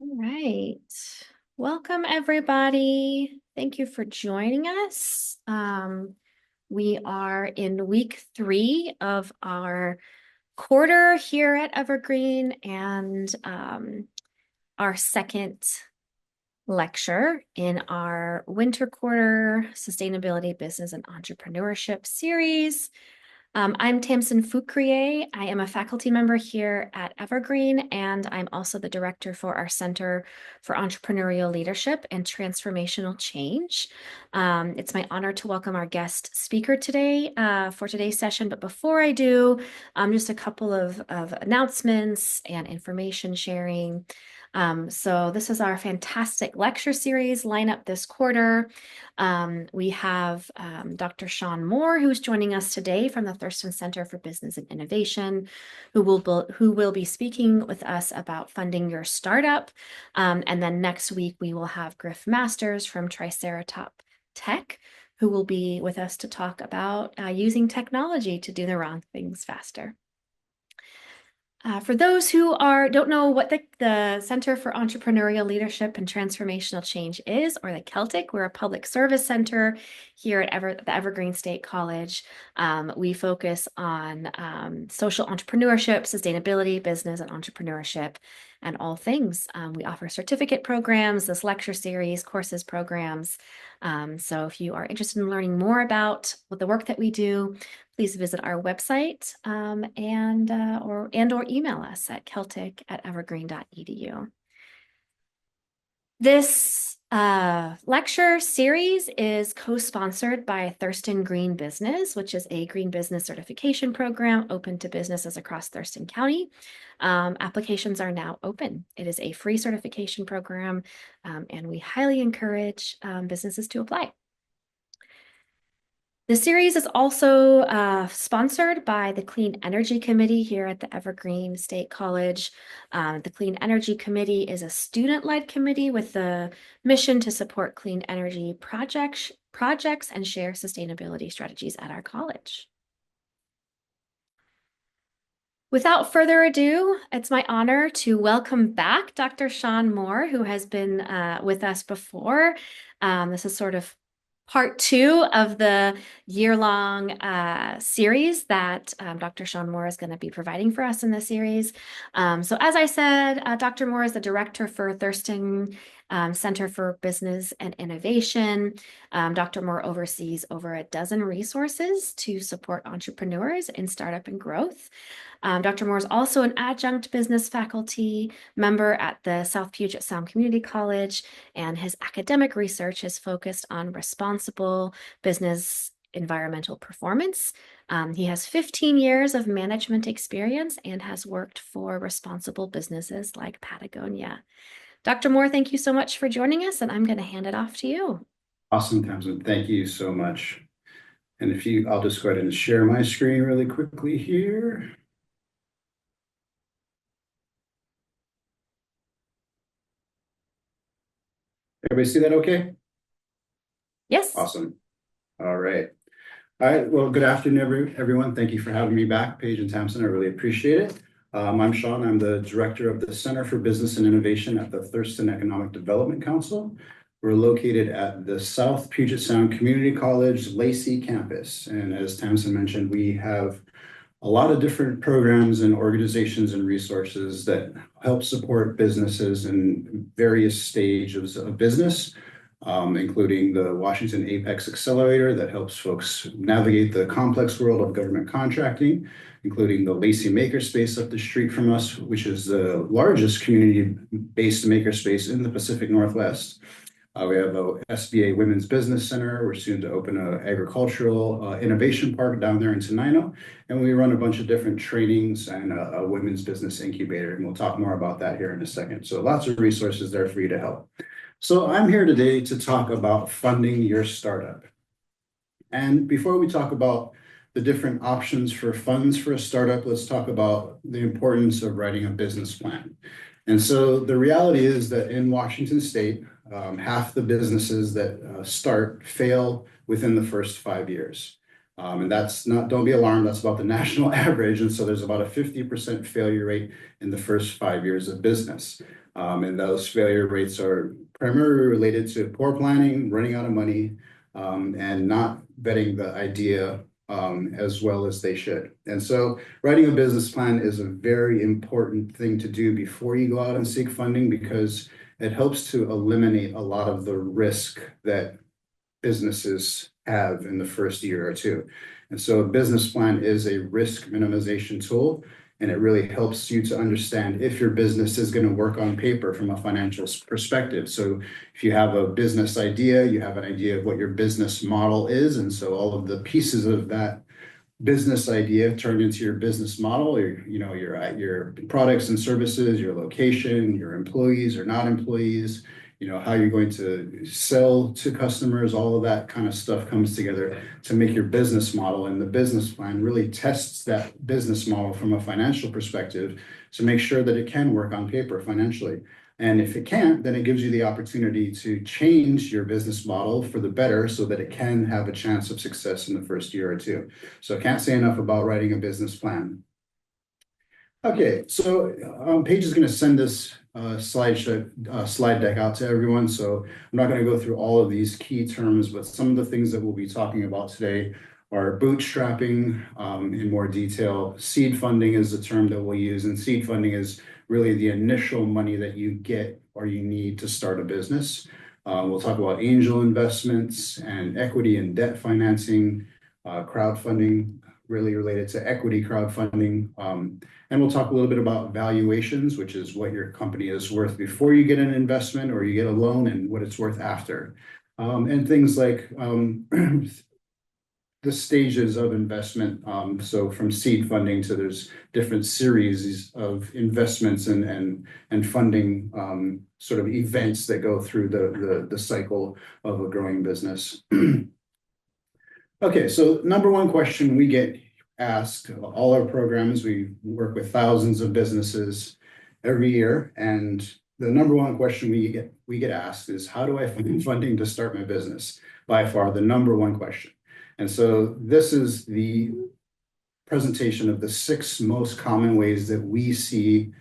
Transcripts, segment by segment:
All right. Welcome, everybody. Thank you for joining us. We are in week 3 of our quarter here at Evergreen and our second lecture in our winter quarter sustainability, business, and entrepreneurship series. I'm Tamsin Foucrier. I am a faculty member here at Evergreen, and I'm also the director for our Center for Entrepreneurial Leadership and Transformational Change. It's my honor to welcome our guest speaker today for today's session. But before I do, just a couple of announcements and information sharing. So this is our fantastic lecture series lineup this quarter. We have Dr. Sean Moore, who's joining us today from the Thurston Center for Business and Innovation, who will be speaking with us about funding your startup. And then next week, we will have Griff Masters from Triceratop Tech, who will be with us to talk about using technology to do the wrong things faster. For those who don't know what the Center for Entrepreneurial Leadership and Transformational Change is, or the Celtic, we're a public service center here at the Evergreen State College. We focus on social entrepreneurship, sustainability, business, and entrepreneurship, and all things. We offer certificate programs, this lecture series, courses, programs. So if you are interested in learning more about the work that we do, please visit our website or email us at celtic@evergreen.edu. This lecture series is co-sponsored by Thurston Green Business, which is a green business certification program open to businesses across Thurston County. Applications are now open. It is a free certification program, and we highly encourage businesses to apply. The series is also sponsored by the Clean Energy Committee here at the Evergreen State College. The Clean Energy Committee is a student-led committee with the mission to support clean energy projects and share sustainability strategies at our college. Without further ado, it's my honor to welcome back Dr. Sean Moore, who has been with us before. This is sort of part 2 of the year-long series that Dr. Sean Moore is going to be providing for us in this series. So as I said, Dr. Moore is the director for Thurston Center for Business and Innovation. Dr. Moore oversees over a dozen resources to support entrepreneurs in startup and growth. Dr. Moore is also an adjunct business faculty member at the South Puget Sound Community College, and his academic research is focused on responsible business environmental performance. He has 15 years of management experience and has worked for responsible businesses like Patagonia. Dr. Moore, thank you so much for joining us, and I'm going to hand it off to you. Awesome, Tamsin. Thank you so much. And I'll just go ahead and share my screen really quickly here. Everybody see that okay? Yes. Awesome. All right. Well, good afternoon, everyone. Thank you for having me back, Paige and Tamsin. I really appreciate it. I'm Sean. I'm the director of the Center for Business and Innovation at the Thurston Economic Development Council. We're located at the South Puget Sound Community College Lacey campus. And as Tamsin mentioned, we have a lot of different programs and organizations and resources that help support businesses in various stages of business, including the Washington Apex Accelerator that helps folks navigate the complex world of government contracting, including the Lacey Makerspace up the street from us, which is the largest community-based makerspace in the Pacific Northwest. We have a SBA Women's Business Center. We're soon to open an agricultural innovation park down there in Tenino. And we run a bunch of different trainings and a women's business incubator. And we'll talk more about that here in a second. So lots of resources there for you to help. So I'm here today to talk about funding your startup. And before we talk about the different options for funds for a startup, let's talk about the importance of writing a business plan. And so the reality is that in Washington State, half the businesses that start fail within the first 5 years. And that's not, don't be alarmed, that's about the national average. And so there's about a 50% failure rate in the first 5 years of business. And those failure rates are primarily related to poor planning, running out of money, and not vetting the idea as well as they should. And so writing a business plan is a very important thing to do before you go out and seek funding, because it helps to eliminate a lot of the risk that businesses have in the first year or two. And so a business plan is a risk minimization tool, and it really helps you to understand if your business is going to work on paper from a financial perspective. So if you have a business idea, you have an idea of what your business model is, and so all of the pieces of that business idea turned into your business model, or your products and services, your location, your employees or not employees, how you're going to sell to customers, all of that kind of stuff comes together to make your business model. And the business plan really tests that business model from a financial perspective to make sure that it can work on paper financially. And if it can't, then it gives you the opportunity to change your business model for the better so that it can have a chance of success in the first year or two. So I can't say enough about writing a business plan. Okay, so Paige is going to send this slide deck out to everyone. So I'm not going to go through all of these key terms, but some of the things that we'll be talking about today are bootstrapping in more detail. Seed funding is the term that we'll use, and seed funding is really the initial money that you get or you need to start a business. We'll talk about angel investments and equity and debt financing, crowdfunding, really related to equity crowdfunding. And we'll talk a little bit about valuations, which is what your company is worth before you get an investment or you get a loan, and what it's worth after. And things like the stages of investment. So from seed funding to there's different series of investments and funding sort of events that go through the cycle of a growing business. Okay, so number one question we get asked, all our programs, we work with thousands of businesses every year, and the number one question we get asked is, how do I find funding to start my business? By far the number one question. And so this is the presentation of the 6 most common ways that we see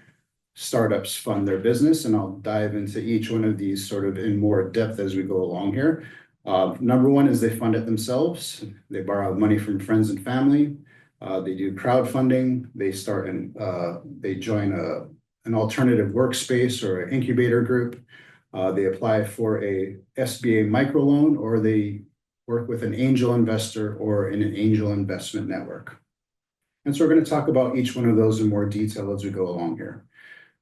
startups fund their business, and I'll dive into each one of these sort of in more depth as we go along here. Number one is they fund it themselves. They borrow money from friends and family. They do crowdfunding. They join an alternative workspace or an incubator group. They apply for a SBA microloan, or they work with an angel investor or in an angel investment network. And so we're going to talk about each one of those in more detail as we go along here.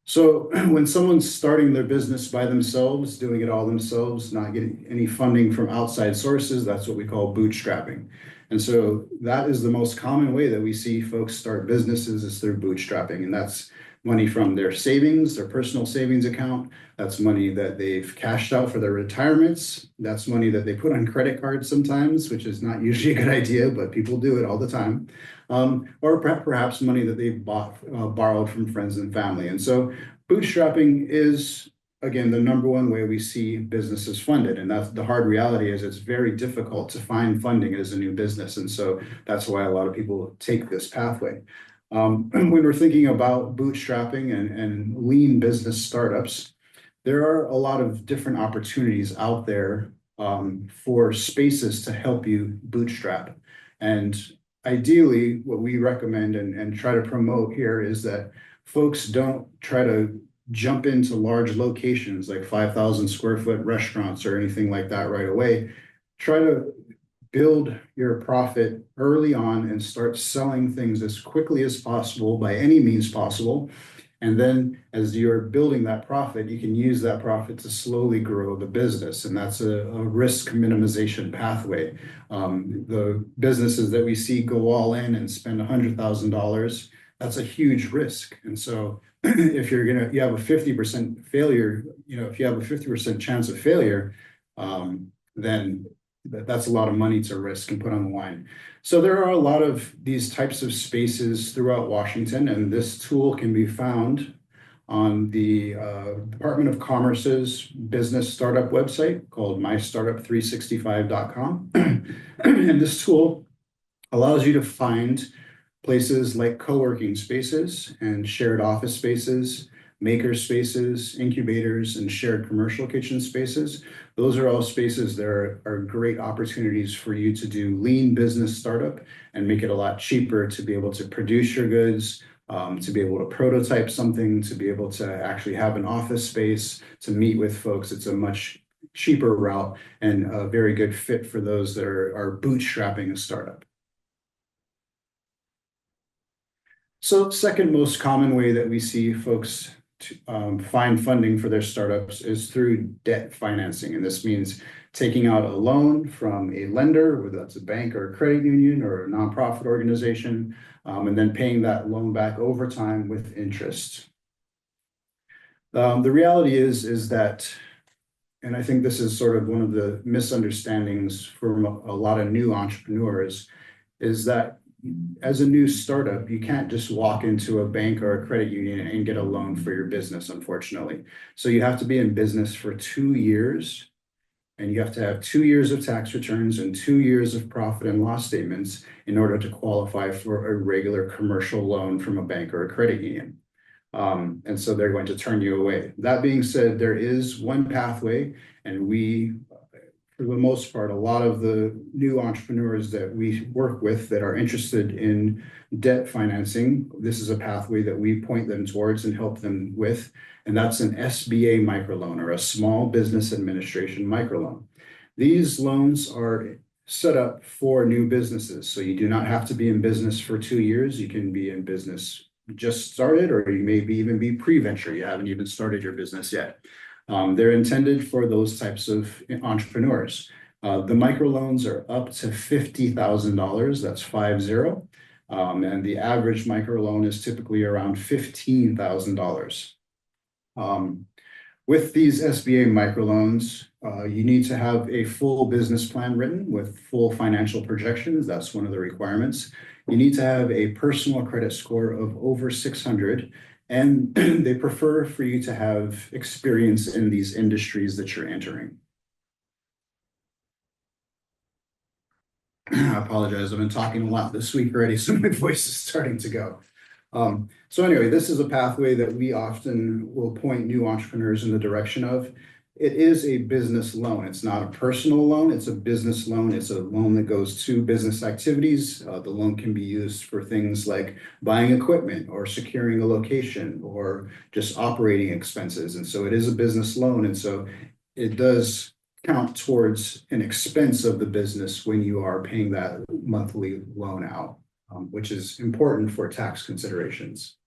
So when someone's starting their business by themselves, doing it all themselves, not getting any funding from outside sources, that's what we call bootstrapping. And so that is the most common way that we see folks start businesses, is through bootstrapping. And that's money from their savings, their personal savings account. That's money that they've cashed out for their retirements. That's money that they put on credit cards sometimes, which is not usually a good idea, but people do it all the time. Or perhaps money that they've borrowed from friends and family. And so bootstrapping is, again, the number one way we see businesses funded. And that's the hard reality, is it's very difficult to find funding as a new business. And so that's why a lot of people take this pathway. When we're thinking about bootstrapping and lean business startups, there are a lot of different opportunities out there for spaces to help you bootstrap. And ideally, what we recommend and try to promote here is that folks don't try to jump into large locations like 5,000 square foot restaurants or anything like that right away. Try to build your profit early on and start selling things as quickly as possible by any means possible. And then as you're building that profit, you can use that profit to slowly grow the business. And that's a risk minimization pathway. The businesses that we see go all in and spend $100,000, that's a huge risk. And so if you have a 50% failure, if you have a 50% chance of failure, then that's a lot of money to risk and put on the line. So there are a lot of these types of spaces throughout Washington, and this tool can be found on the Department of Commerce's business startup website called mystartup365.com. And this tool allows you to find places like co-working spaces and shared office spaces, maker spaces, incubators, and shared commercial kitchen spaces. Those are all spaces that are great opportunities for you to do lean business startup and make it a lot cheaper to be able to produce your goods, to be able to prototype something, to be able to actually have an office space, to meet with folks. It's a much cheaper route and a very good fit for those that are bootstrapping a startup. So second most common way that we see folks to find funding for their startups is through debt financing. And this means taking out a loan from a lender, whether that's a bank or a credit union or a nonprofit organization, and then paying that loan back over time with interest. The reality is that, and I think this is sort of one of the misunderstandings from a lot of new entrepreneurs, is that as a new startup, you can't just walk into a bank or a credit union and get a loan for your business, unfortunately. So you have to be in business for 2 years, and you have to have 2 years of tax returns and 2 years of profit and loss statements in order to qualify for a regular commercial loan from a bank or a credit union. And so they're going to turn you away. That being said, there is one pathway, and we, for the most part, a lot of the new entrepreneurs that we work with that are interested in debt financing, this is a pathway that we point them towards and help them with, and that's an SBA microloan, or a Small Business Administration microloan. These loans are set up for new businesses, so you do not have to be in business for 2 years. You can be in business just started, or you may even be pre-venture. You haven't even started your business yet. They're intended for those types of entrepreneurs. The microloans are up to $50,000. That's 50. And the average microloan is typically around $15,000. With these SBA microloans, you need to have a full business plan written with full financial projections. That's one of the requirements. You need to have a personal credit score of over 600, and they prefer for you to have experience in these industries that you're entering. I apologize, I've been talking a lot this week already, so my voice is starting to go. So anyway, this is a pathway that we often will point new entrepreneurs in the direction of. It is a business loan. It's not a personal loan. It's a business loan. It's a loan that goes to business activities. The loan can be used for things like buying equipment or securing a location or just operating expenses. And so it is a business loan. And so it does count towards an expense of the business when you are paying that monthly loan out, which is important for tax considerations.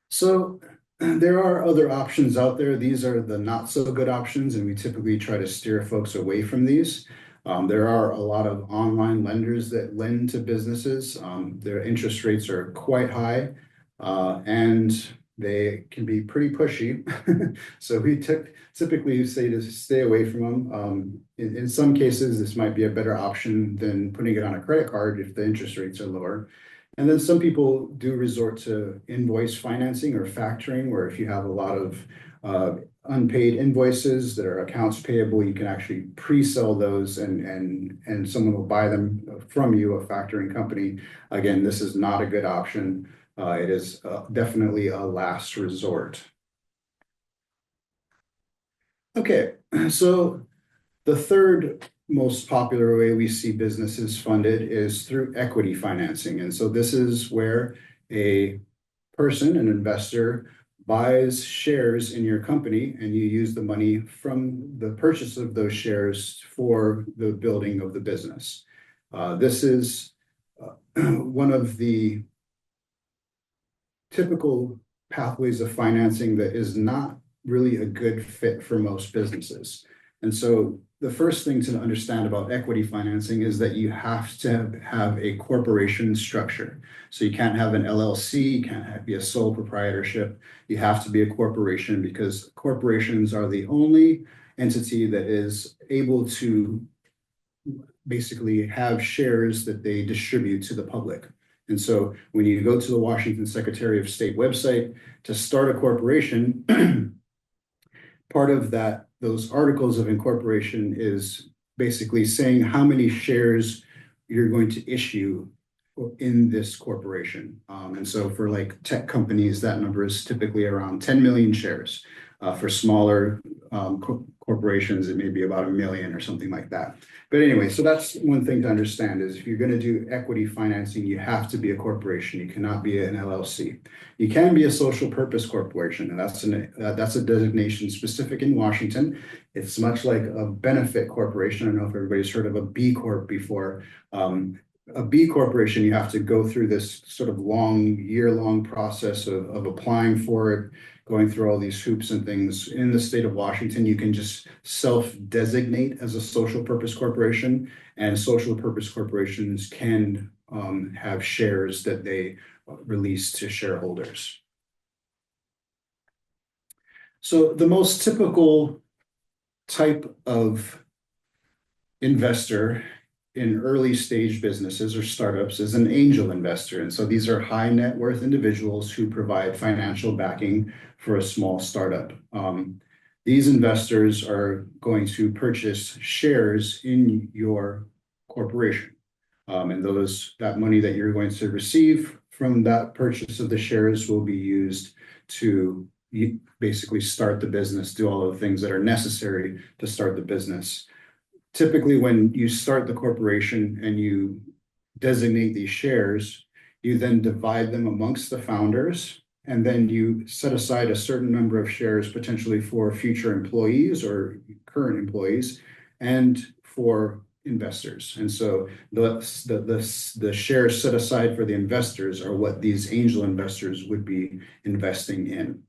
So there are other options out there. These are the not so good options, and we typically try to steer folks away from these. There are a lot of online lenders that lend to businesses. Their interest rates are quite high, and they can be pretty pushy. So we typically say to stay away from them. In some cases, this might be a better option than putting it on a credit card if the interest rates are lower. And then some people do resort to invoice financing or factoring, where if you have a lot of unpaid invoices that are accounts payable, you can actually pre-sell those and someone will buy them from you, a factoring company. Again, this is not a good option. It is definitely a last resort. Okay, so the third most popular way we see businesses funded is through equity financing. And so this is where a person, an investor, buys shares in your company, and you use the money from the purchase of those shares for the building of the business. This is one of the typical pathways of financing that is not really a good fit for most businesses. And so the first thing to understand about equity financing is that you have to have a corporation structure. So you can't have an LLC, you can't be a sole proprietorship. You have to be a corporation, because corporations are the only entity that is able to basically have shares that they distribute to the public. And so when you go to the Washington Secretary of State website to start a corporation, part of those articles of incorporation is basically saying how many shares you're going to issue in this corporation. And so for like tech companies, that number is typically around 10 million shares. For smaller corporations, it may be about 1 million or something like that. But anyway, so that's one thing to understand is if you're going to do equity financing, you have to be a corporation. You cannot be an LLC. You can be a social purpose corporation, and that's a designation specific in Washington. It's much like a benefit corporation. I don't know if everybody's heard of a B Corp before. A B corporation, you have to go through this sort of year-long process of applying for it, going through all these hoops and things. In the state of Washington, you can just self-designate as a social purpose corporation, and social purpose corporations can have shares that they release to shareholders. So the most typical type of investor in early stage businesses or startups is an angel investor. And so these are high net worth individuals who provide financial backing for a small startup. These investors are going to purchase shares in your corporation. And that money that you're going to receive from that purchase of the shares will be used to basically start the business, do all of the things that are necessary to start the business. Typically, when you start the corporation and you designate these shares, you then divide them amongst the founders, and then you set aside a certain number of shares potentially for future employees or current employees and for investors. And so the shares set aside for the investors are what these angel investors would be investing in.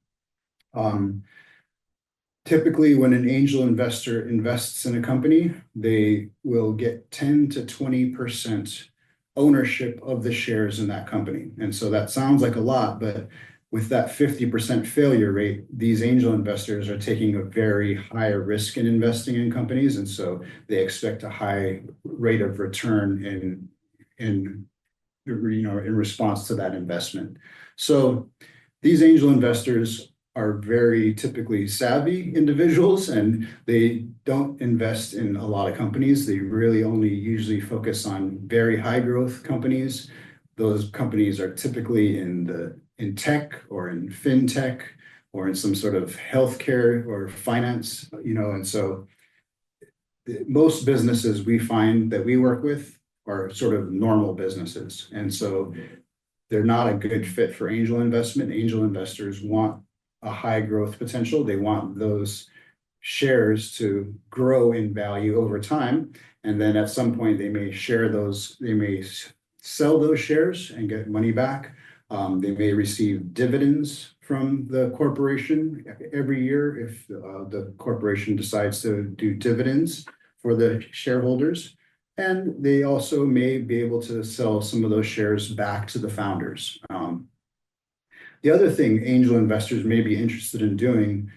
Typically, when an angel investor invests in a company, they will get 10 to 20% ownership of the shares in that company. And so that sounds like a lot, but with that 50% failure rate, these angel investors are taking a very high risk in investing in companies. And so they expect a high rate of return in response to that investment. So these angel investors are very typically savvy individuals, and they don't invest in a lot of companies. They really only usually focus on very high growth companies. Those companies are typically in tech or in fintech or in some sort of healthcare or finance, and so most businesses we find that we work with are sort of normal businesses. And so they're not a good fit for angel investment. Angel investors want a high growth potential. They want those shares to grow in value over time. And then at some point they may sell those shares and get money back. They may receive dividends from the corporation every year if the corporation decides to do dividends for the shareholders. And they also may be able to sell some of those shares back to the founders. The other thing angel investors may be interested in doing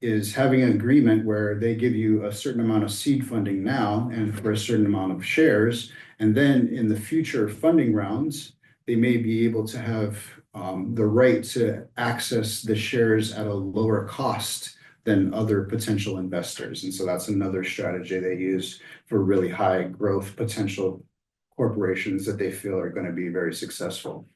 is having an agreement where they give you a certain amount of seed funding now and for a certain amount of shares. And then in the future funding rounds, they may be able to have the right to access the shares at a lower cost than other potential investors. And so that's another strategy they use for really high growth potential corporations that they feel are going to be very successful.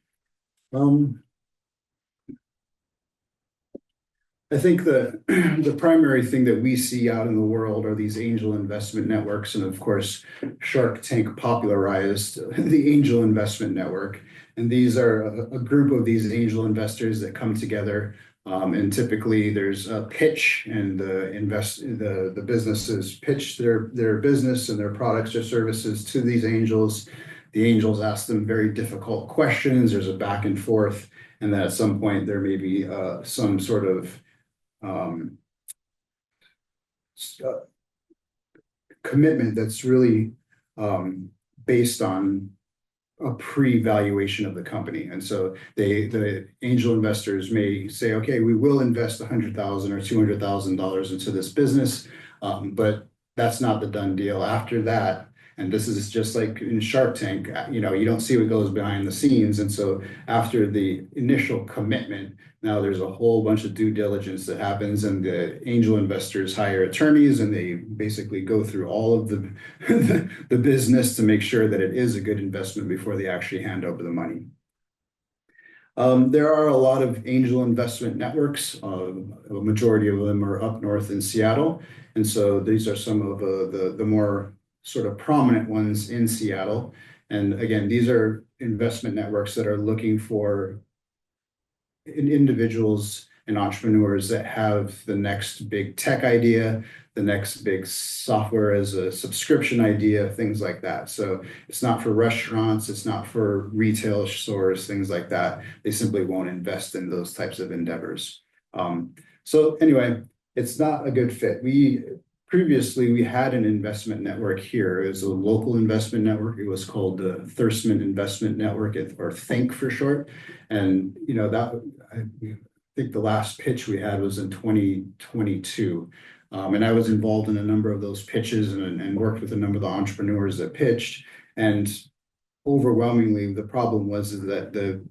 I think the primary thing that we see out in the world are these angel investment networks. And of course, Shark Tank popularized the angel investment network. And these are a group of these angel investors that come together. And typically there's a pitch, and the businesses pitch their business and their products or services to these angels. The angels ask them very difficult questions. There's a back and forth. And then at some point there may be some sort of commitment that's really based on a pre-valuation of the company. And so the angel investors may say, okay, we will invest $100,000 or $200,000 into this business, but that's not the done deal. After that, And this is just like in Shark Tank, you know, you don't see what goes behind the scenes. And so after the initial commitment, now there's a whole bunch of due diligence that happens, and the angel investors hire attorneys, and they basically go through all of the the business to make sure that it is a good investment before they actually hand over the money. There are a lot of angel investment networks. A majority of them are up north in Seattle. And so these are some of the more sort of prominent ones in Seattle. And again, these are investment networks that are looking for individuals and entrepreneurs that have the next big tech idea, the next big software as a subscription idea, things like that. So it's not for restaurants, it's not for retail stores, things like that. They simply won't invest in those types of endeavors. So anyway, it's not a good fit. Previously, we had an investment network here. It was a local investment network. It was called the Thurston Investment Network, or THINK for short. And you know that I think the last pitch we had was in 2022. And I was involved in a number of those pitches and worked with a number of the entrepreneurs that pitched. And overwhelmingly, the problem was that the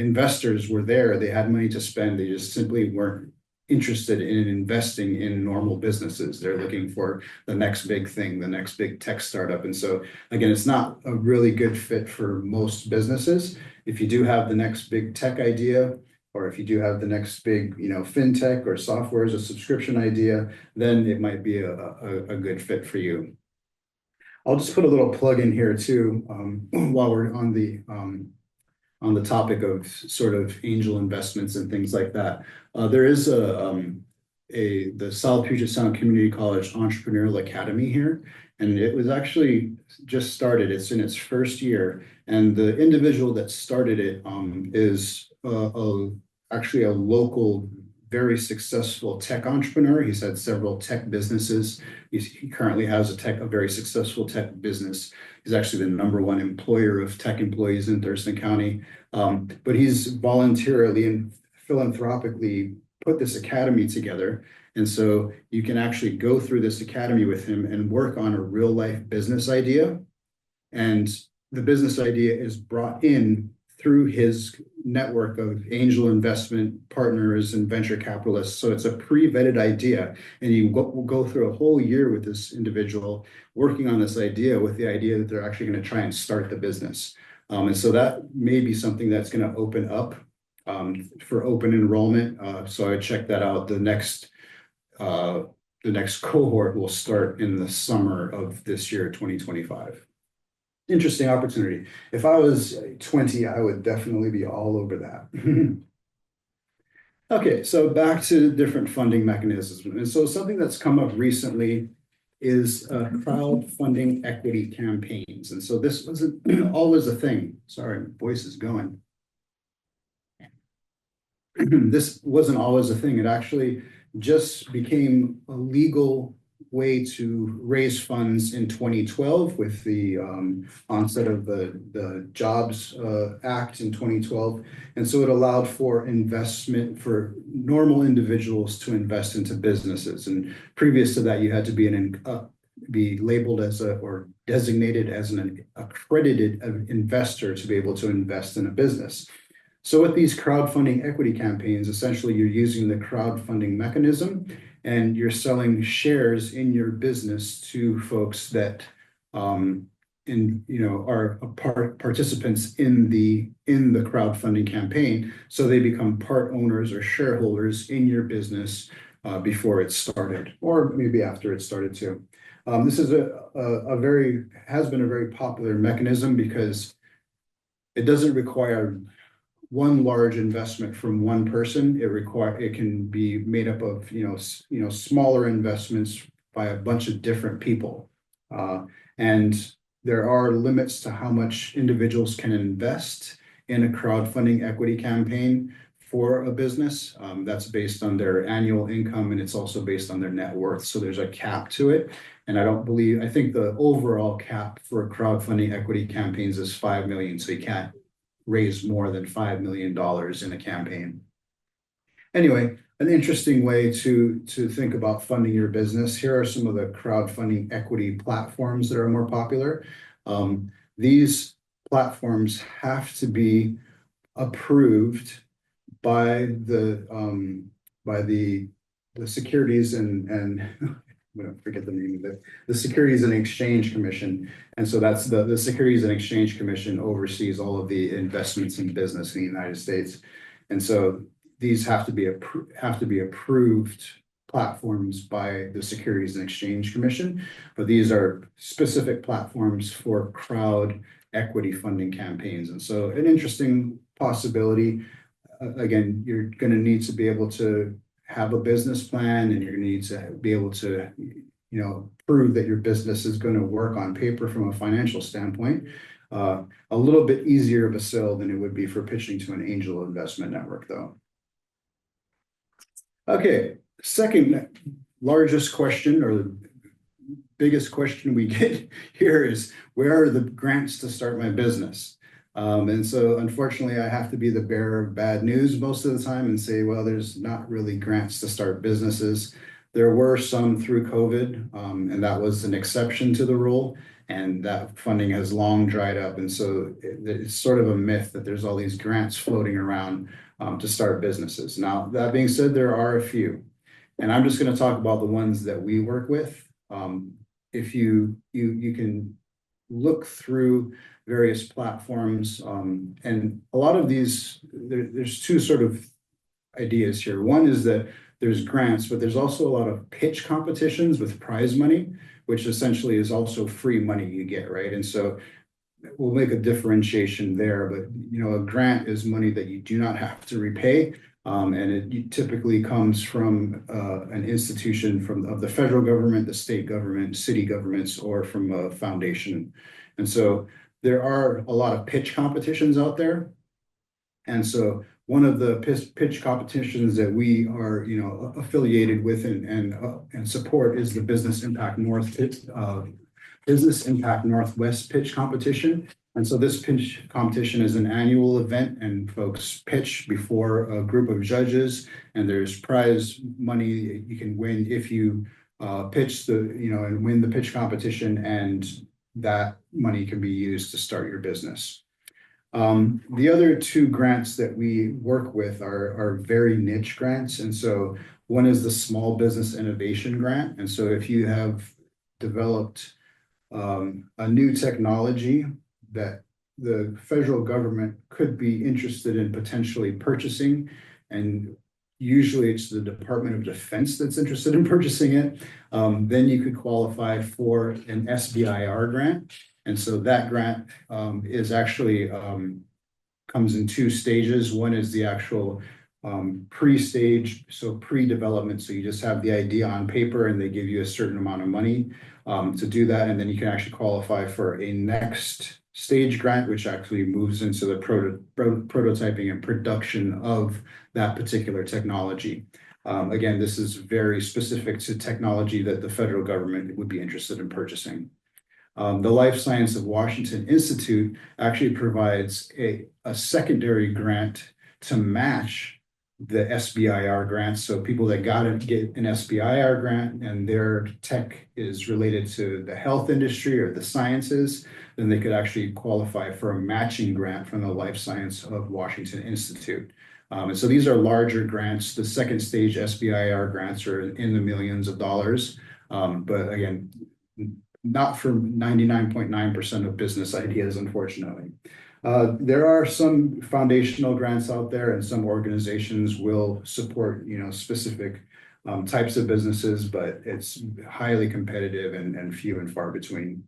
investors were there. They had money to spend. They just simply weren't interested in investing in normal businesses. They're looking for the next big thing, the next big tech startup. And so again, it's not a really good fit for most businesses. If you do have the next big tech idea, or if you do have the next big, you know, fintech or software as a subscription idea, then it might be a good fit for you. I'll just put a little plug in here too, while we're on the topic of sort of angel investments and things like that. There is the South Puget Sound Community College Entrepreneurial Academy here, and it was actually just started. It's in its first year, and the individual that started it is actually a local, very successful tech entrepreneur. He's had several tech businesses. He currently has a very successful tech business. He's actually the #1 employer of tech employees in Thurston County. But he's voluntarily and philanthropically put this academy together. And so you can actually go through this academy with him and work on a real life business idea. And the business idea is brought in through his network of angel investment partners and venture capitalists. So it's a pre-vetted idea. And you will go through a whole year with this individual working on this idea with the idea that they're actually going to try and start the business. And so that may be something that's going to open up for open enrollment. So I check that out. The next cohort will start in the summer of this year, 2025. Interesting opportunity. If I was 20, I would definitely be all over that. Okay, so back to different funding mechanisms. And so something that's come up recently is crowdfunding equity campaigns. And so this wasn't always a thing. Sorry, my voice is going. This wasn't always a thing. It actually just became a legal way to raise funds in 2012 with the onset of the Jobs Act in 2012. And so it allowed for investment for normal individuals to invest into businesses. And previous to that, you had to be labeled as or designated as an accredited investor to be able to invest in a business. So with these crowdfunding equity campaigns, essentially you're using the crowdfunding mechanism and you're selling shares in your business to folks that are participants in the crowdfunding campaign. So they become part owners or shareholders in your business before it started, or maybe after it started too. This is has been a very popular mechanism because it doesn't require one large investment from one person. It can be made up of smaller investments by a bunch of different people, and there are limits to how much individuals can invest in a crowdfunding equity campaign for a business. That's based on their annual income, and it's also based on their net worth. So there's a cap to it, and I think the overall cap for crowdfunding equity campaigns is $5 million. So you can't raise more than $5 million in a campaign. Anyway, an interesting way to think about funding your business. Here are some of the crowdfunding equity platforms that are more popular. These platforms have to be approved by the Securities and I'm gonna forget the name of it, the Securities and Exchange Commission. And so that's the Securities and Exchange Commission oversees all of the investments in business in the United States. And so these have to be approved platforms by the Securities and Exchange Commission, but these are specific platforms for crowd equity funding campaigns. And so an interesting possibility. Again, you're going to need to be able to have a business plan, and you're going to need to be able to, prove that your business is going to work on paper from a financial standpoint. A little bit easier of a sell than it would be for pitching to an angel investment network, though. Okay, second largest question, or the biggest question we get here, is where are the grants to start my business? And so unfortunately, I have to be the bearer of bad news most of the time and say, well, there's not really grants to start businesses. There were some through COVID, and that was an exception to the rule. And that funding has long dried up. And so it's sort of a myth that there's all these grants floating around to start businesses. Now, that being said, there are a few. And I'm just going to talk about the ones that we work with. If you can look through various platforms, and a lot of these, there's two sort of ideas here. One is that there's grants, but there's also a lot of pitch competitions with prize money, which essentially is also free money you get, right? And so we'll make a differentiation there, but a grant is money that you do not have to repay. And it typically comes from an institution of the federal government, the state government, city governments, or from a foundation. And so there are a lot of pitch competitions out there. And so one of the pitch competitions that we are, affiliated with and support is the Business Impact Northwest pitch competition. And so this pitch competition is an annual event, and folks pitch before a group of judges, and there's prize money you can win if you pitch and win the pitch competition, and that money can be used to start your business. The other two grants that we work with are very niche grants. And so one is the Small Business Innovation Grant. And so if you have developed a new technology that the federal government could be interested in potentially purchasing, and usually it's the Department of Defense that's interested in purchasing it, then you could qualify for an SBIR grant. And so that grant is actually comes in two stages. One is the actual pre-stage, so pre-development. So you just have the idea on paper, and they give you a certain amount of money to do that. And then you can actually qualify for a next stage grant, which actually moves into the prototyping and production of that particular technology. Again, this is very specific to technology that the federal government would be interested in purchasing. The Life Science of Washington Institute actually provides a secondary grant to match the SBIR grant. So people that got to get an SBIR grant and their tech is related to the health industry or the sciences, then they could actually qualify for a matching grant from the Life Science of Washington Institute. And so these are larger grants. The second stage SBIR grants are in the millions of dollars. But again, not for 99.9% of business ideas, unfortunately. There are some foundational grants out there, and some organizations will support, specific types of businesses, but it's highly competitive and few and far between.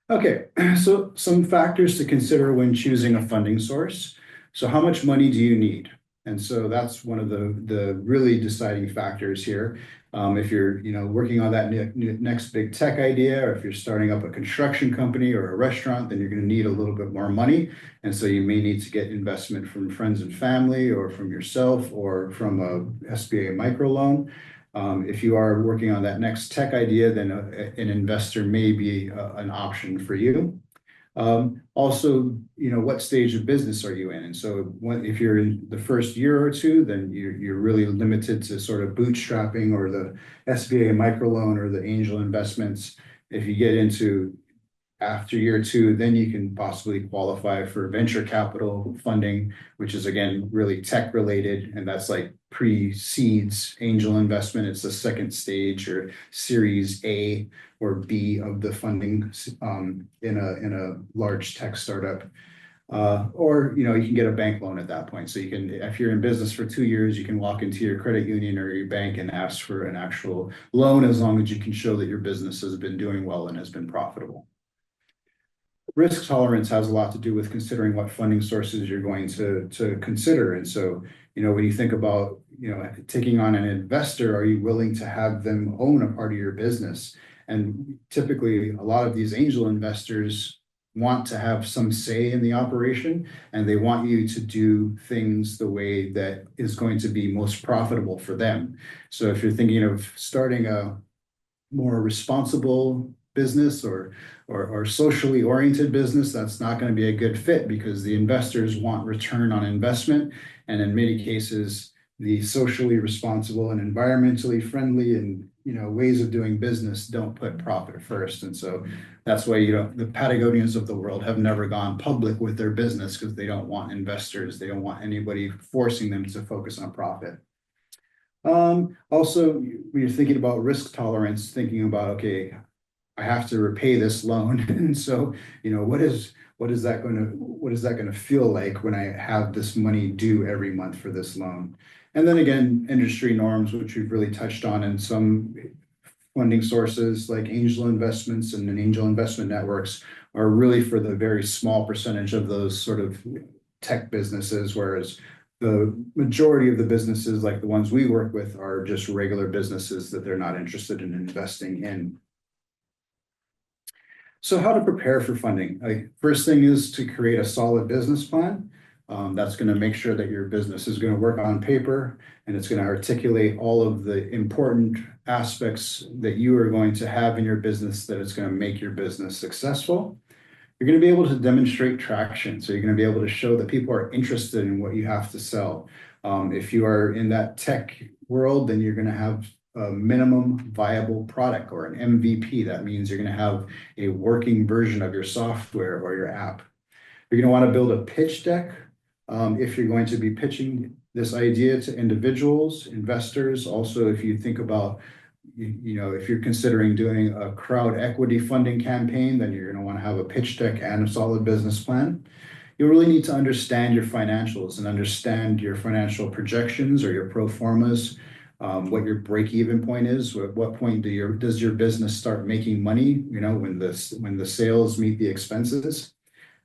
Okay, so some factors to consider when choosing a funding source. So how much money do you need? And so that's one of the really deciding factors here. If you're working on that next big tech idea, or if you're starting up a construction company or a restaurant, then you're going to need a little bit more money. And so you may need to get investment from friends and family, or from yourself, or from a SBA microloan. If you are working on that next tech idea, then an investor may be an option for you. Also, what stage of business are you in? And so if you're in the first year or two, then you're really limited to sort of bootstrapping or the SBA microloan or the angel investments. If you get into after year two, then you can possibly qualify for venture capital funding, which is again really tech related, and that's like precedes angel investment. It's the second stage or series A or B of the funding in a large tech startup. Or you can get a bank loan at that point. So you can, if you're in business for 2 years, you can walk into your credit union or your bank and ask for an actual loan as long as you can show that your business has been doing well and has been profitable. Risk tolerance has a lot to do with considering what funding sources you're going to consider. And so, when you think about, taking on an investor, are you willing to have them own a part of your business? And typically, a lot of these angel investors want to have some say in the operation, and they want you to do things the way that is going to be most profitable for them. So if you're thinking of starting a more responsible business or socially oriented business, that's not going to be a good fit because the investors want return on investment. And in many cases, the socially responsible and environmentally friendly and ways of doing business don't put profit first. And so that's why the Patagonians of the world have never gone public with their business, because they don't want investors, they don't want anybody forcing them to focus on profit. Also, when you're thinking about risk tolerance, thinking about, okay, I have to repay this loan. And so, what is that going to feel like when I have this money due every month for this loan? And then again, industry norms, which we've really touched on, and some funding sources like angel investments and angel investment networks are really for the very small percentage of those sort of tech businesses, whereas the majority of the businesses, like the ones we work with, are just regular businesses that they're not interested in investing in. So how to prepare for funding? First thing is to create a solid business plan. That's going to make sure that your business is going to work on paper, and it's going to articulate all of the important aspects that you are going to have in your business that it's going to make your business successful. You're going to be able to demonstrate traction. So you're going to be able to show that people are interested in what you have to sell. If you are in that tech world, then you're going to have a minimum viable product or an MVP. That means you're going to have a working version of your software or your app. You're going to want to build a pitch deck if you're going to be pitching this idea to individuals, investors. Also, if you think about, if you're considering doing a crowd equity funding campaign, then you're going to want to have a pitch deck and a solid business plan. You really need to understand your financials and understand your financial projections or your pro formas, what your break-even point is. At what point does your business start making money? When the sales meet the expenses.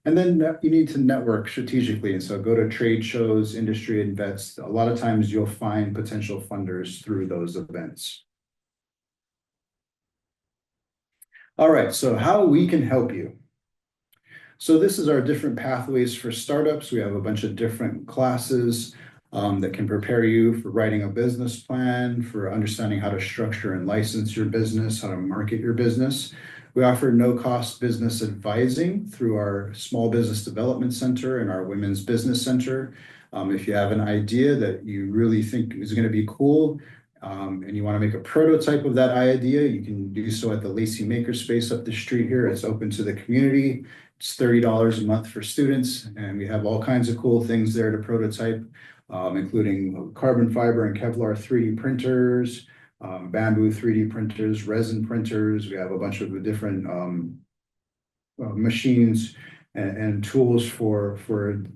And then you need to network strategically. And so go to trade shows, industry events. A lot of times you'll find potential funders through those events. All right, so how we can help you. So this is our different pathways for startups. We have a bunch of different classes that can prepare you for writing a business plan, for understanding how to structure and license your business, how to market your business. We offer no-cost business advising through our Small Business Development Center and our Women's Business Center. If you have an idea that you really think is going to be cool, and you want to make a prototype of that idea, you can do so at the Lacey Makerspace up the street here. It's open to the community. It's $30 a month for students, and we have all kinds of cool things there to prototype, including carbon fiber and Kevlar 3D printers, bamboo 3D printers, resin printers. We have a bunch of different machines and tools for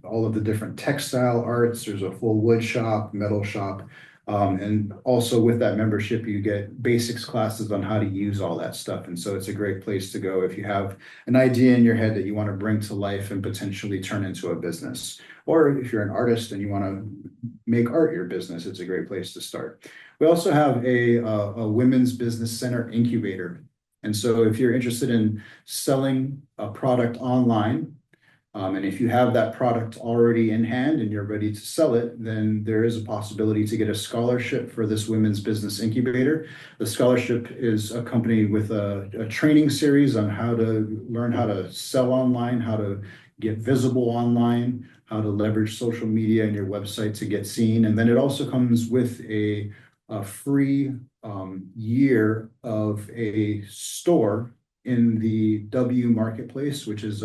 all of the different textile arts. There's a full wood shop, metal shop. And also with that membership, you get basics classes on how to use all that stuff. And so it's a great place to go if you have an idea in your head that you want to bring to life and potentially turn into a business. Or if you're an artist and you want to make art your business, it's a great place to start. We also have a Women's Business Center incubator. And so if you're interested in selling a product online, And if you have that product already in hand and you're ready to sell it, then there is a possibility to get a scholarship for this women's business incubator. The scholarship is accompanied with a training series on how to learn how to sell online, how to get visible online, how to leverage social media and your website to get seen. And then it also comes with a free year of a store in the W Marketplace, which is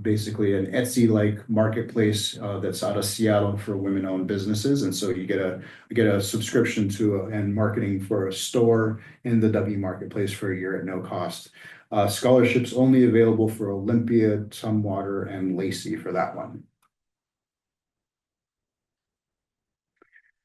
basically an Etsy-like marketplace that's out of Seattle for women-owned businesses. And so you get a subscription to and marketing for a store in the W Marketplace for a year at no cost. Scholarships only available for Olympia, Tumwater, and Lacey for that one.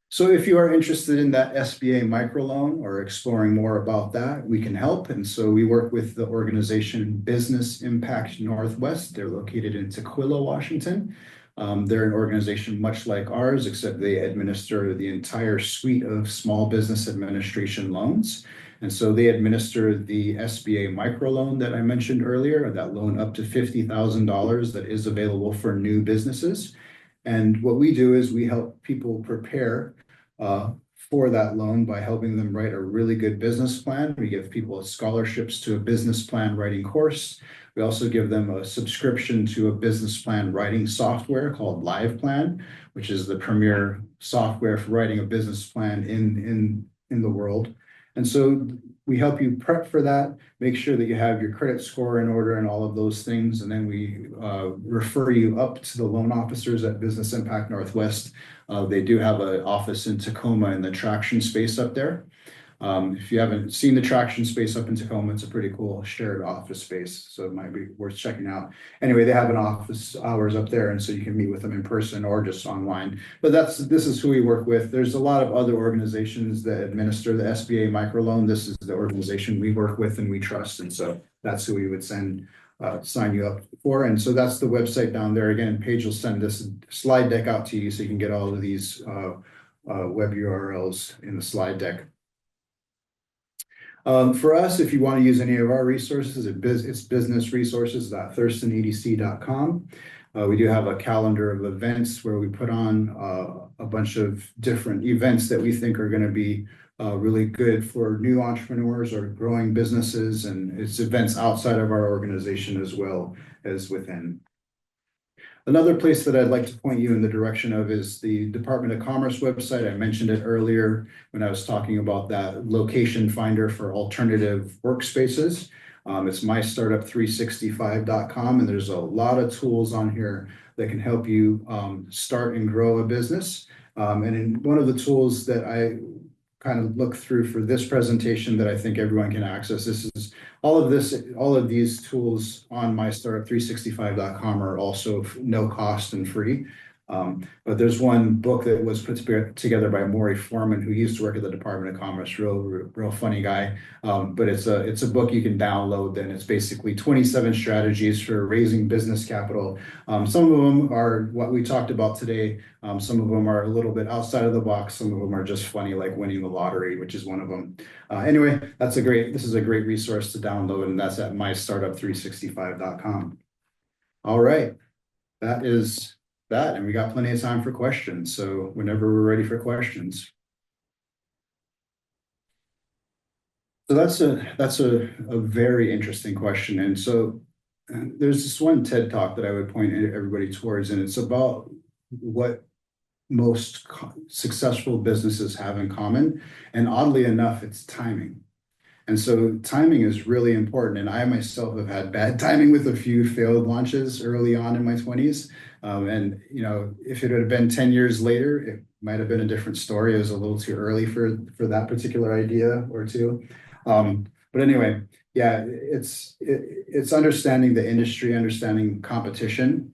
So if you are interested in that SBA microloan or exploring more about that, we can help. And so we work with the organization Business Impact Northwest. They're located in Tequila, Washington. They're an organization much like ours, except they administer the entire suite of small business administration loans. And so they administer the SBA microloan that I mentioned earlier, that loan up to $50,000 that is available for new businesses. And what we do is we help people prepare for that loan by helping them write a really good business plan. We give people scholarships to a business plan writing course. We also give them a subscription to a business plan writing software called LivePlan, which is the premier software for writing a business plan in the world. And so we help you prep for that, make sure that you have your credit score in order and all of those things. And then we refer you up to the loan officers at Business Impact Northwest. They do have an office in Tacoma in the traction space up there. If you haven't seen the traction space up in Tacoma, it's a pretty cool shared office space, so it might be worth checking out. Anyway, they have an office hours up there, and so you can meet with them in person or just online. But this is who we work with. There's a lot of other organizations that administer the SBA microloan. This is the organization we work with and we trust, and so that's who we would sign you up for. And so that's the website down there. Again, Paige will send this slide deck out to you so you can get all of these web URLs in the slide deck. For us, if you want to use any of our resources, it's businessresources.thurstonedc.com. We do have a calendar of events where we put on a bunch of different events that we think are going to be really good for new entrepreneurs or growing businesses, and it's events outside of our organization as well as within. Another place that I'd like to point you in the direction of is the Department of Commerce website. I mentioned it earlier when I was talking about that location finder for alternative workspaces. It's mystartup365.com, and there's a lot of tools on here that can help you start and grow a business. And in one of the tools that I kind of look through for this presentation that I think everyone can access. This is all of these tools on mystartup365.com are also no cost and free. But there's one book that was put together by Maury Foreman, who used to work at the Department of Commerce, real funny guy. But it's a book you can download, and it's basically 27 strategies for raising business capital. Some of them are what we talked about today. Some of them are a little bit outside of the box. Some of them are just funny, like winning the lottery, which is one of them. Anyway, this is a great resource to download, and that's at mystartup365.com. All right, that is that, and we got plenty of time for questions. So whenever we're ready for questions. So that's a very interesting question. And so there's this one TED Talk that I would point everybody towards, and it's about what most successful businesses have in common. And oddly enough, it's timing. And so timing is really important. And I myself have had bad timing with a few failed launches early on in my 20s. And if it had been 10 years later, it might have been a different story. It was a little too early for that particular idea or two. But anyway, yeah, it's understanding the industry, understanding competition,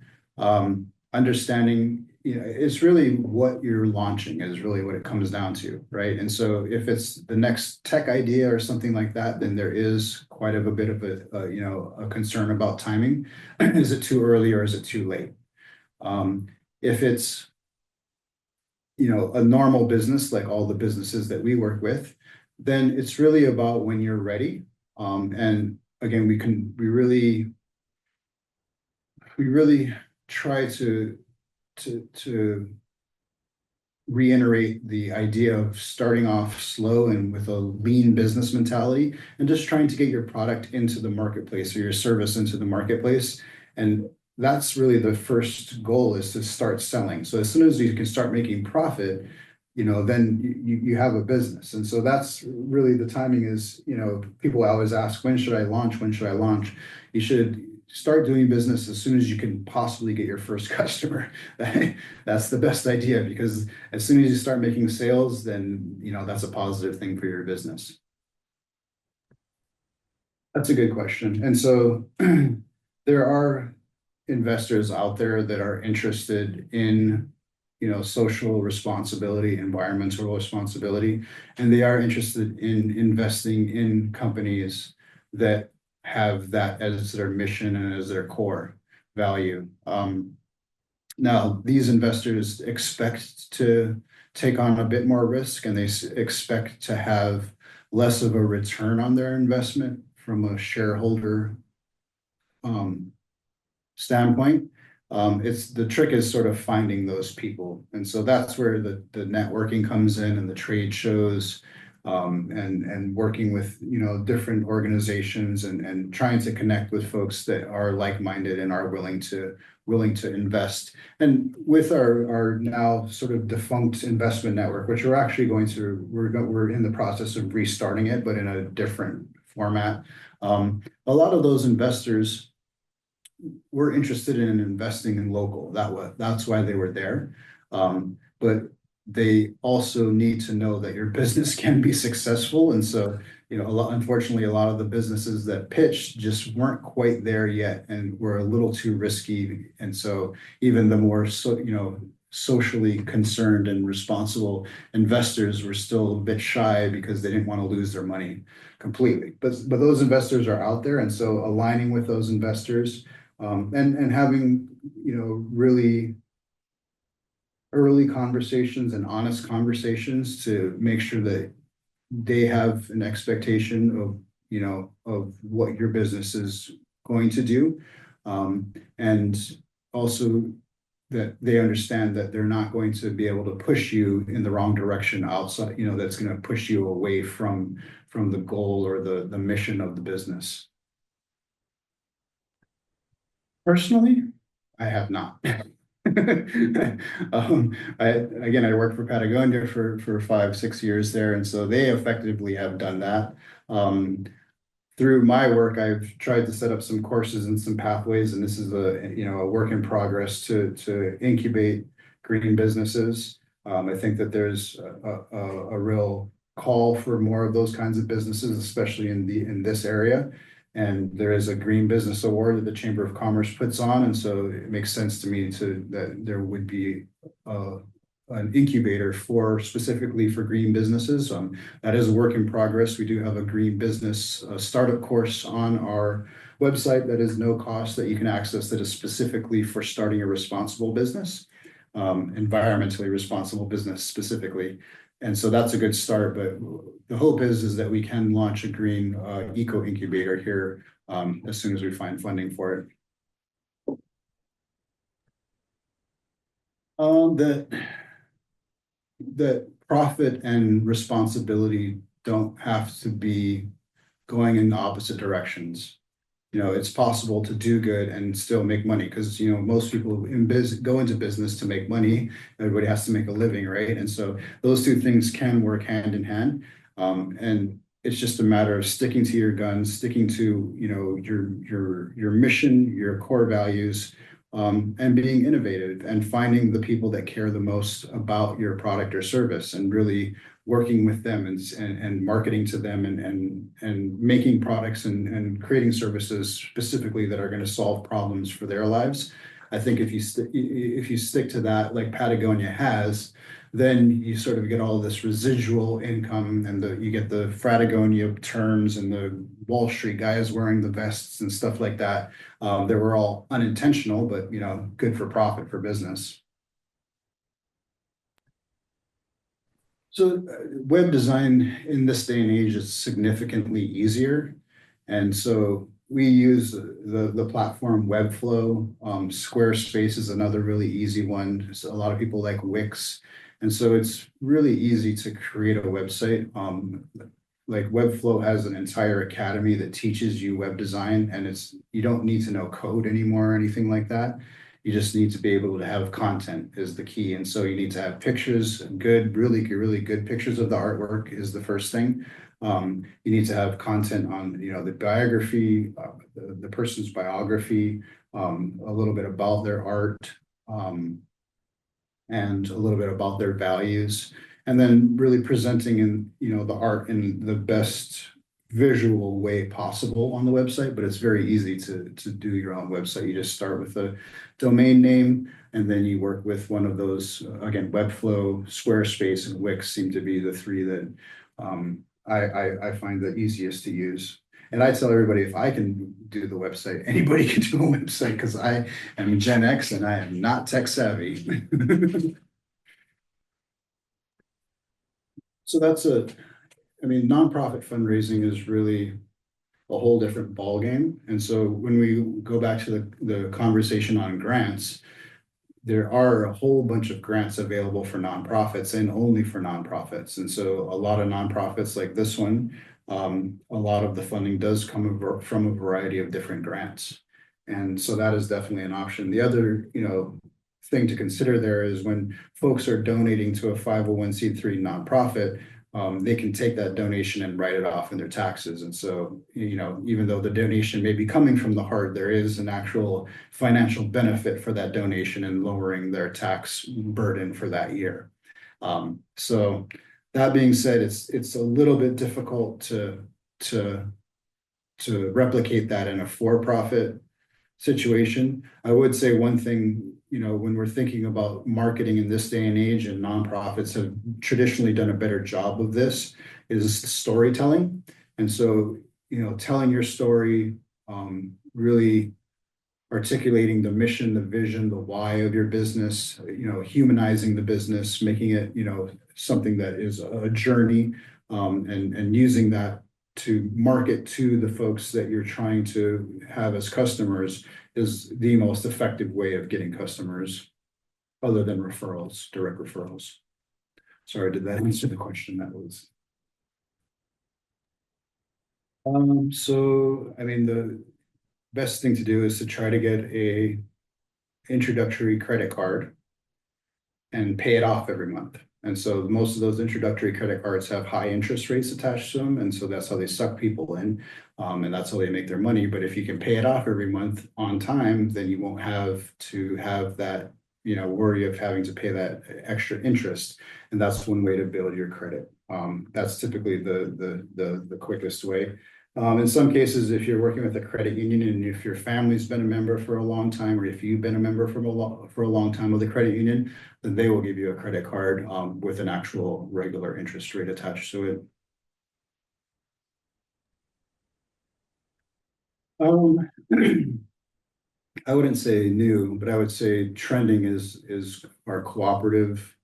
understanding, it's really what you're launching is really what it comes down to, right? And so if it's the next tech idea or something like that, then there is quite a bit of a concern about timing. Is it too early or is it too late? If it's, a normal business, like all the businesses that we work with, then it's really about when you're ready. And again, we really we really try to reiterate the idea of starting off slow and with a lean business mentality and just trying to get your product into the marketplace or your service into the marketplace. And that's really the first goal, is to start selling. So as soon as you can start making profit, then you have a business. And so that's really the timing is, people always ask, when should I launch? When should I launch? You should start doing business as soon as you can possibly get your first customer. That's the best idea, because as soon as you start making sales, then that's a positive thing for your business. That's a good question. And so there are investors out there that are interested in social responsibility, environmental responsibility, and they are interested in investing in companies that have that as their mission and as their core value. Now, these investors expect to take on a bit more risk, and they expect to have less of a return on their investment from a shareholder standpoint. The trick is sort of finding those people. And so that's where the networking comes in, and the trade shows, and working with, different organizations, and trying to connect with folks that are like-minded and are willing to invest. And with our now sort of defunct investment network, which we're in the process of restarting it, but in a different format. A lot of those investors were interested in investing in local. That's why they were there. But they also need to know that your business can be successful. And so, unfortunately, a lot of the businesses that pitched just weren't quite there yet and were a little too risky. And so even the more socially concerned and responsible investors were still a bit shy, because they didn't want to lose their money completely. But those investors are out there. And so aligning with those investors, and having, really early conversations and honest conversations to make sure that they have an expectation of what your business is going to do. And also that they understand that they're not going to be able to push you in the wrong direction outside, that's going to push you away from the goal or the mission of the business. Personally, I have not. I worked for Patagonia for 5-6 years there, and so they effectively have done that. Through my work, I've tried to set up some courses and some pathways, and this is a work in progress to incubate green businesses. I think that there's a real call for more of those kinds of businesses, especially in this area. And there is a Green Business Award that the Chamber of Commerce puts on. And so it makes sense to me that there would be an incubator specifically for green businesses. That is a work in progress. We do have a green business startup course on our website that is no cost, that you can access, that is specifically for starting a responsible business, environmentally responsible business specifically. And so that's a good start, but the hope is that we can launch a green eco incubator here as soon as we find funding for it. That profit and responsibility don't have to be going in the opposite directions. It's possible to do good and still make money, because most people go into business to make money. Everybody has to make a living, right? And so those two things can work hand in hand. And it's just a matter of sticking to your guns, sticking to your mission, your core values, and being innovative, and finding the people that care the most about your product or service, and really working with them and marketing to them, and making products and creating services specifically that are going to solve problems for their lives. I think if you stick to that, like Patagonia has, then you sort of get all this residual income, and you get the Fratagonia terms and the Wall Street guys wearing the vests and stuff like that. They were all unintentional, but good for profit for business. So web design in this day and age is significantly easier. And so we use the platform Webflow. Squarespace is another really easy one. So a lot of people like Wix. And so it's really easy to create a website. Like Webflow has an entire academy that teaches you web design, and you don't need to know code anymore or anything like that. You just need to be able to have content is the key. And so you need to have pictures, really good pictures of the artwork is the first thing. You need to have content on, the biography, the person's biography, a little bit about their art, and a little bit about their values, and then really presenting the art in the best visual way possible on the website. But it's very easy to do your own website. You just start with a domain name, and then you work with one of those, again, Webflow, Squarespace, and Wix seem to be the three that I find the easiest to use. And I tell everybody, if I can do the website, anybody can do a website, because I am Gen X and I am not tech savvy. So nonprofit fundraising is really a whole different ballgame. And so when we go back to the conversation on grants, there are a whole bunch of grants available for nonprofits and only for nonprofits. And so a lot of nonprofits like this one, a lot of the funding does come from a variety of different grants. And so that is definitely an option. The other, thing to consider there is when folks are donating to a 501c3 nonprofit, they can take that donation and write it off in their taxes. And so, even though the donation may be coming from the heart, there is an actual financial benefit for that donation and lowering their tax burden for that year. So that being said, it's a little bit difficult to replicate that in a for-profit situation. I would say one thing, when we're thinking about marketing in this day and age, and nonprofits have traditionally done a better job of this, is storytelling. And so, telling your story, really articulating the mission, the vision, the why of your business, humanizing the business, making it, something that is a journey, and using that to market to the folks that you're trying to have as customers is the most effective way of getting customers, other than referrals, direct referrals. Sorry, did that answer the question? That was. The best thing to do is to try to get a introductory credit card and pay it off every month. And so most of those introductory credit cards have high interest rates attached to them. And so that's how they suck people in. And that's how they make their money. But if you can pay it off every month on time, then you won't have to have that, worry of having to pay that extra interest. And that's one way to build your credit. That's typically the quickest way. In some cases, if you're working with a credit union and if your family's been a member for a long time, or if you've been a member for a long time with a credit union, then they will give you a credit card with an actual regular interest rate attached to it. I wouldn't say new, but I would say trending is our cooperative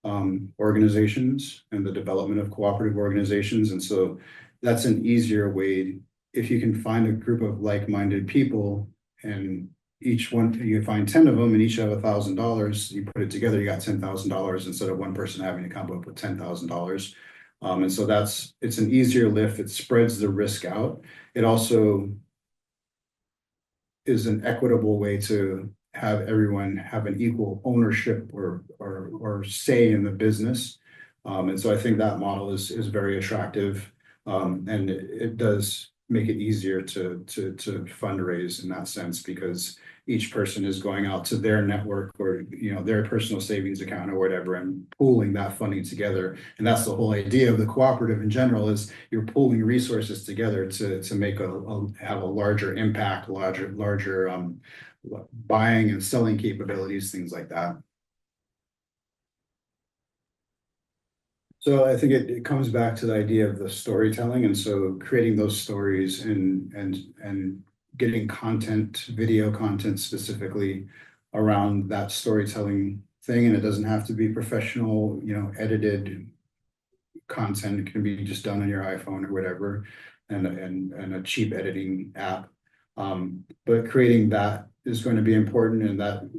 organizations and the development of cooperative organizations. And so that's an easier way. If you can find a group of like-minded people, and each one, you find 10 of them and each have $1,000, you put it together, you got $10,000 instead of one person having to come up with $10,000. And so it's an easier lift. It spreads the risk out. It also is an equitable way to have everyone have an equal ownership or say in the business. And so I think that model is very attractive. And it does make it easier to fundraise in that sense, because each person is going out to their network or their personal savings account or whatever and pooling that funding together. And that's the whole idea of the cooperative in general, is you're pooling resources together to make have a larger impact, larger buying and selling capabilities, things like that. So I think it comes back to the idea of the storytelling. And so creating those stories and getting content, video content specifically around that storytelling thing. And it doesn't have to be professional, edited content. It can be just done on your iPhone or whatever. and a cheap editing app. But creating that is going to be important, and that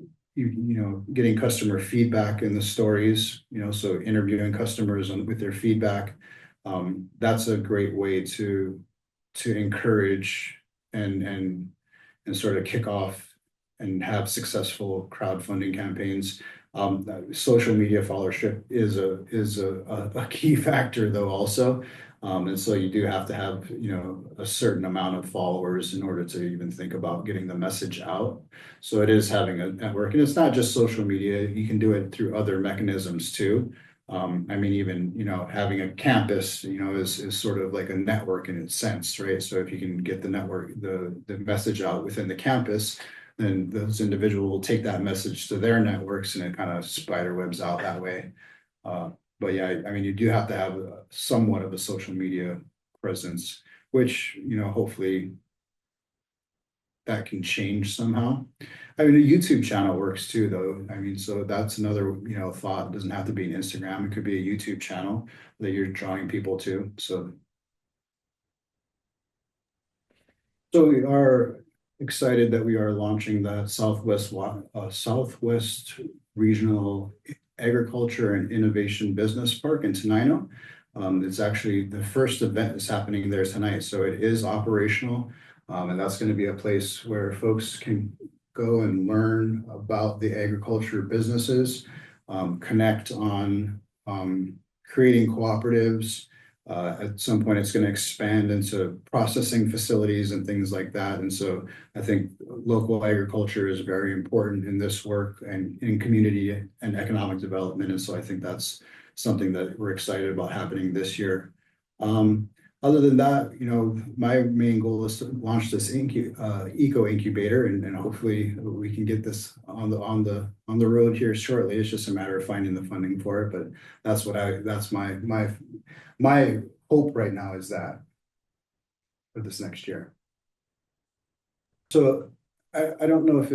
getting customer feedback in the stories, so interviewing customers with their feedback. That's a great way to encourage and sort of kick off and have successful crowdfunding campaigns. Social media followership is a key factor though also. And so you do have to have, a certain amount of followers in order to even think about getting the message out. So it is having a network, and it's not just social media. You can do it through other mechanisms too. I mean, even, having a campus, is sort of like a network in its sense, right? So if you can get the network, the message out within the campus, then those individuals will take that message to their networks, and it kind of spider webs out that way. But yeah, I mean, you do have to have somewhat of a social media presence, which, hopefully that can change somehow. I mean, a YouTube channel works too, though. I mean, so that's another, thought. It doesn't have to be an Instagram. It could be a YouTube channel that you're drawing people to. So we are excited that we are launching the Southwest Regional Agriculture and Innovation Business Park in Tenino. It's actually the first event is happening there tonight, so it is operational. And that's going to be a place where folks can go and learn about the agriculture businesses, connect on creating cooperatives. At some point, it's going to expand into processing facilities and things like that. And so I think local agriculture is very important in this work and in community and economic development. And so I think that's something that we're excited about happening this year. Other than that, my main goal is to launch this eco incubator, and hopefully we can get this on the road here shortly. It's just a matter of finding the funding for it, but that's my hope right now is that for this next year. So I don't know if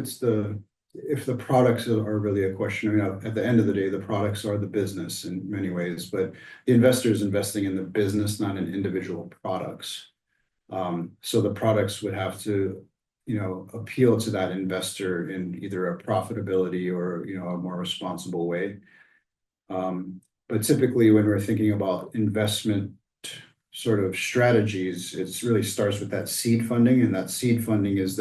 if the products are really a question. I mean, at the end of the day, the products are the business in many ways, but the investor is investing in the business, not in individual products. So the products would have to, appeal to that investor in either a profitability or, a more responsible way. But typically when we're thinking about investment sort of strategies, it really starts with that seed funding, and that seed funding is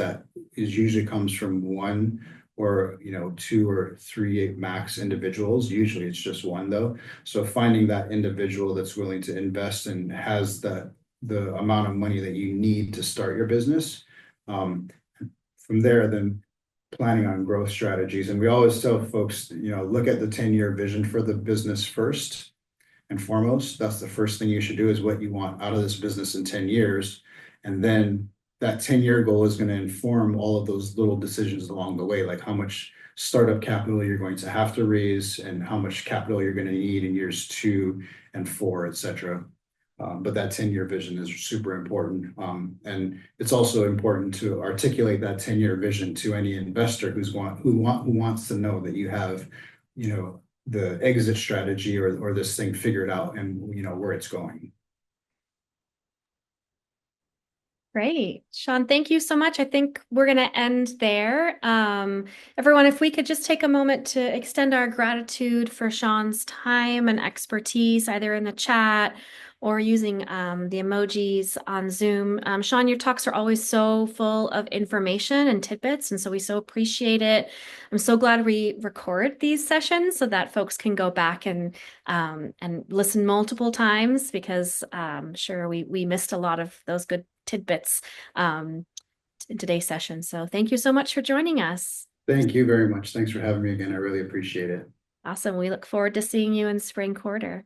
usually comes from one or two or three max individuals. Usually it's just one though. So finding that individual that's willing to invest and has the amount of money that you need to start your business. From there, then planning on growth strategies. And we always tell folks, look at the 10-year vision for the business first and foremost. That's the first thing you should do, is what you want out of this business in 10 years. And then that 10-year goal is going to inform all of those little decisions along the way, like how much startup capital you're going to have to raise and how much capital you're going to need in years 2 and 4, et cetera. But that 10-year vision is super important. And it's also important to articulate that 10-year vision to any investor who wants to know that you have, the exit strategy or this thing figured out and, where it's going. Great. Sean, thank you so much. I think we're going to end there. Everyone, if we could just take a moment to extend our gratitude for Sean's time and expertise, either in the chat or using the emojis on Zoom. Sean, your talks are always so full of information and tidbits, and so we so appreciate it. I'm so glad we record these sessions so that folks can go back and listen multiple times, because I'm sure we missed a lot of those good tidbits in today's session. So thank you so much for joining us. Thank you very much. Thanks for having me again. I really appreciate it. Awesome. We look forward to seeing you in spring quarter.